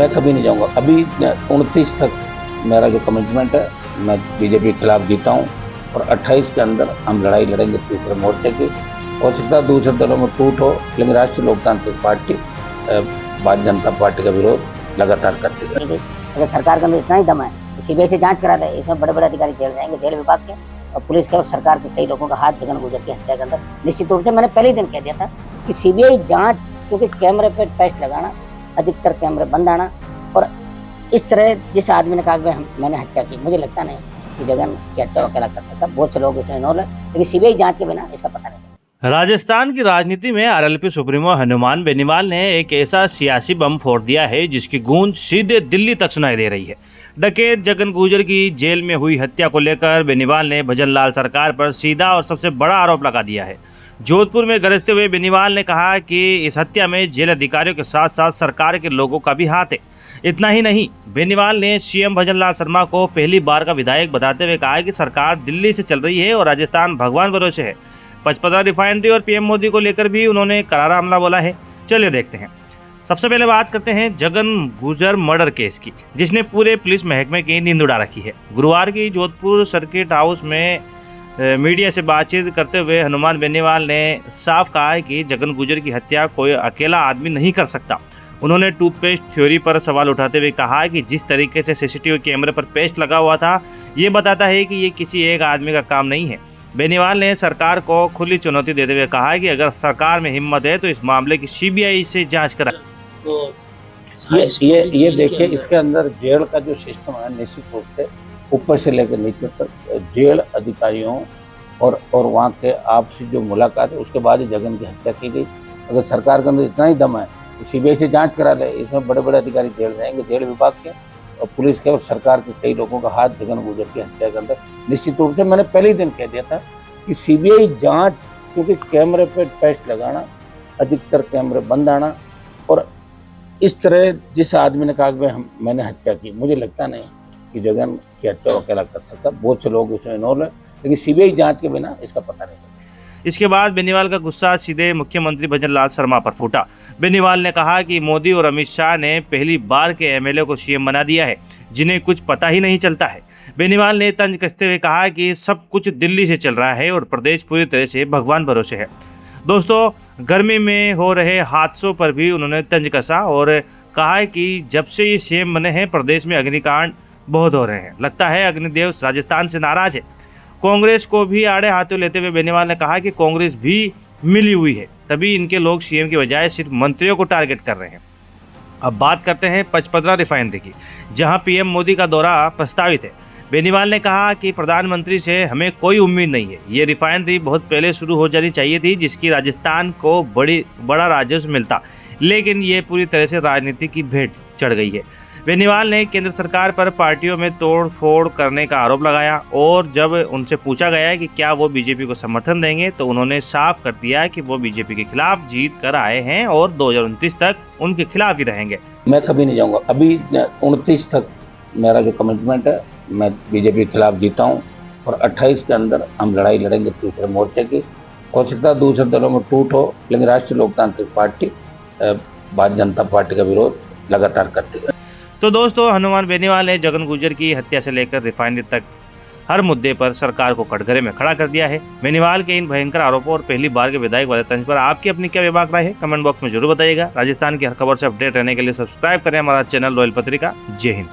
मैं कभी नहीं जाऊंगा। अभी 29 तक मेरा जो कमिटमेंट है, मैं बीजेपी के खिलाफ जीता हूं और 28 के अंदर हम लड़ाई लड़ेंगे तीसरे मोर्चे की। हो सकता है दूसरे दलों में टूट हो, लेकिन राष्ट्रीय लोकतांत्रिक पार्टी भारतीय जनता पार्टी का विरोध लगातार करती है। अगर सरकार के अंदर इतना ही दम है तो सीबीआई से जांच करा ले। इसमें बड़े बड़े अधिकारी जेल जाएंगे, जेल विभाग के और पुलिस के और सरकार के कई लोगों का हाथ जगन गुजर की हत्या के अंदर। निश्चित रूप से मैंने पहले ही दिन कह दिया था कि सीबीआई जांच, क्योंकि कैमरे पे पेस्ट लगाना, अधिकतर कैमरे बंद आना और इस तरह जिस आदमी ने कहा कि मैंने हत्या की, मुझे लगता नहीं कि जगन की हत्या अकेला कर सकता। बहुत से लोग इसमें इन्वॉल्व है, लेकिन सीबीआई जांच के बिना इसका पता नहीं। राजस्थान की राजनीति में आरएलपी सुप्रीमो हनुमान बेनीवाल ने एक ऐसा सियासी बम फोड़ दिया है जिसकी गूंज सीधे दिल्ली तक सुनाई दे रही है। डकैत जगन गुर्जर की जेल में हुई हत्या को लेकर बेनीवाल ने भजनलाल सरकार पर सीधा और सबसे बड़ा आरोप लगा दिया है। जोधपुर में गरजते हुए बेनीवाल ने कहा कि इस हत्या में जेल अधिकारियों के साथ साथ सरकार के लोगों का भी हाथ है। इतना ही नहीं, बेनीवाल ने सीएम भजनलाल शर्मा को पहली बार का विधायक बताते हुए कहा कि सरकार दिल्ली से चल रही है और राजस्थान भगवान भरोसे है। पचपदरा रिफाइनरी और पीएम मोदी को लेकर भी उन्होंने करारा हमला बोला है। चलिए देखते हैं। सबसे पहले बात करते हैं जगन गुर्जर मर्डर केस की, जिसने पूरे पुलिस महकमे की नींद उड़ा रखी है। गुरुवार की जोधपुर सर्किट हाउस में मीडिया से बातचीत करते हुए हनुमान बेनीवाल ने साफ कहा है कि जगन गुर्जर की हत्या कोई अकेला आदमी नहीं कर सकता। उन्होंने टूथपेस्ट थ्योरी पर सवाल उठाते हुए कहा कि जिस तरीके से सीसीटीवी कैमरे पर पेस्ट लगा हुआ था, ये बताता है कि ये किसी एक आदमी का काम नहीं है। बेनीवाल ने सरकार को खुली चुनौती देते हुए कहा कि अगर सरकार में हिम्मत है तो इस मामले की सीबीआई से जांच कराए। ये देखिए, इसके अंदर जेल का जो सिस्टम है, निश्चित रूप से ऊपर से लेकर नीचे तक जेल अधिकारियों और वहाँ के आपसी जो मुलाकात है, उसके बाद ही जगन की हत्या की गई। अगर सरकार के अंदर इतना ही दम है तो सीबीआई से जांच करा ले। इसमें बड़े बड़े अधिकारी जेल जाएंगे, जेल विभाग के और पुलिस के और सरकार के कई लोगों का हाथ जगन गुर्जर की हत्या के अंदर। निश्चित रूप से मैंने पहले ही दिन कह दिया था कि सीबीआई जांच, क्योंकि कैमरे पे पेस्ट लगाना, अधिकतर कैमरे बंद आना और इस तरह जिस आदमी ने कहा कि मैंने हत्या की, मुझे लगता नहीं कि जगन की हत्या अकेला कर सकता। बहुत से लोग इसमें इन्वॉल्व है, लेकिन सीबीआई जांच के बिना इसका पता नहीं। इसके बाद बेनीवाल का गुस्सा सीधे मुख्यमंत्री भजनलाल शर्मा पर फूटा। बेनीवाल ने कहा कि मोदी और अमित शाह ने पहली बार के एमएलए को सीएम बना दिया है, जिन्हें कुछ पता ही नहीं चलता है। बेनीवाल ने तंज कसते हुए कहा कि सब कुछ दिल्ली से चल रहा है और प्रदेश पूरी तरह से भगवान भरोसे है। दोस्तों, गर्मी में हो रहे हादसों पर भी उन्होंने तंज कसा और कहा कि जब से ये सीएम बने हैं प्रदेश में अग्निकांड बहुत हो रहे हैं। लगता है अग्निदेव राजस्थान से नाराज है। कांग्रेस को भी आड़े हाथों लेते हुए बेनीवाल ने कहा कि कांग्रेस भी मिली हुई है, तभी इनके लोग सीएम की बजाय सिर्फ मंत्रियों को टारगेट कर रहे हैं। अब बात करते हैं पचपदरा रिफाइनरी की, जहां पीएम मोदी का दौरा प्रस्तावित है। बेनीवाल ने कहा कि प्रधानमंत्री से हमें कोई उम्मीद नहीं है। ये रिफाइनरी बहुत पहले शुरू हो जानी चाहिए थी, जिसकी राजस्थान को बड़ा राजस्व मिलता, लेकिन ये पूरी तरह से राजनीति की भेंट चढ़ गई है। बेनीवाल ने केंद्र सरकार पर पार्टियों में तोड़ फोड़ करने का आरोप लगाया और जब उनसे पूछा गया कि क्या वो बीजेपी को समर्थन देंगे तो उन्होंने साफ कर दिया कि वो बीजेपी के खिलाफ जीत कर आए हैं और 2029 तक उनके खिलाफ ही रहेंगे। मैं कभी नहीं जाऊंगा। अभी 29 तक मेरा जो कमिटमेंट है, मैं बीजेपी के खिलाफ जीता हूँ और 28 के अंदर हम लड़ाई लड़ेंगे तीसरे मोर्चे की। हो सकता है दूसरे दलों में टूट हो, लेकिन राष्ट्रीय लोकतांत्रिक पार्टी भारतीय जनता पार्टी का विरोध लगातार करती है। तो दोस्तों, हनुमान बेनीवाल ने जगन गुर्जर की हत्या से लेकर रिफाइनरी तक हर मुद्दे पर सरकार को कटघरे में खड़ा कर दिया है। बेनीवाल के इन भयंकर आरोपों और पहली बार के विधायक वाले तंज पर आपकी अपनी क्या विभाग राय है, कमेंट बॉक्स में जरूर बताइएगा। राजस्थान की हर खबर से अपडेट रहने के लिए सब्सक्राइब करें हमारा चैनल रॉयल पत्रिका। जय हिंद।